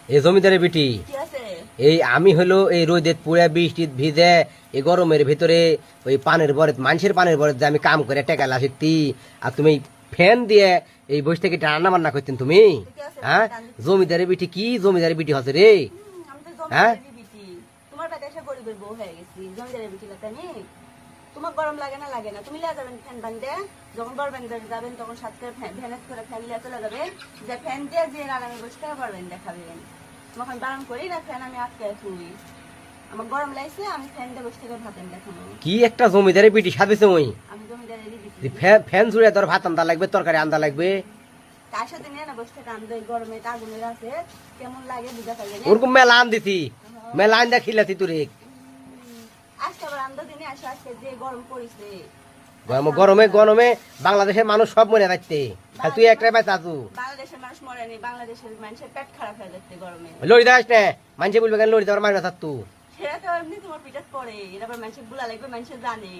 এই জমিদারের বিটি কি আছে? এই আমি হলো এই রোদে পুরা বৃষ্টিত ভিজে এই গরমের ভিতরে ওই পানের বরে মানুষের পানের বরে যে আমি কাম করে টেকা লাসিতি আর তুমি ফ্যান দিয়ে এই বসে থেকে রান্না বান্না করতেন তুমি হ্যাঁ জমিদারের বিটি কি জমিদারের বিটি হচ্ছে রে আমি তো হ্যাঁ? জমিদারের বিটি। তোমার কাছে এসে গরিবের বউ হয়ে গেছি। জমিদারের বিটি না তাই? তোমার গরম লাগে না? লাগে না। তুমি লিয়া যাবেন ফ্যান বান্ধে, যখন বরবেন যাবেন তখন সাত করে ভ্যানেজ করে ফ্যান লিয়া চলে যাবেন, যে ফ্যান দিয়ে যে আরামে বসে থেকে পারবেন দেখাবেন। তোমাকে আমি বারণ করি না, ফ্যান আমি আটকে তুই। আমার গরম লাগছে, আমি ফ্যান দিয়ে বসে থেকে ভাতেন দেখাবো। কি একটা জমিদারের বিটি সাজেছে ওই আমি জমিদারের বিটি। ফ্যান জুড়ে তোর ভাত আন্দা লাগবে তরকারি আন্দা লাগবে তার সাথে নিয়ে না বসে থেকে আনন্দ গরমে আগুনের আছে কেমন লাগে বুঝা পাইলে না? ওরকম মেলা আন দিছি মেলা আন দা খিলাতি তোরে আজকে আবার আন্দা দিনে আসো, আজকে যে গরম পড়িছে। গরমে গরমে বাংলাদেশের মানুষ সব মরে যাচ্ছে আর তুই একটাই পাই চাচু বাংলাদেশের মানুষ মরেনি, বাংলাদেশের মানুষের পেট খারাপ হয়ে যাচ্ছে গরমে। লড়ি দাস না মানুষে বলবে কেন লড়ি দেওয়ার মারবে থাক তু সেটা তো এমনি তোমার পিঠাত পড়ে, এটা আবার মানুষের বুলা লাগবে, মানুষের জানে।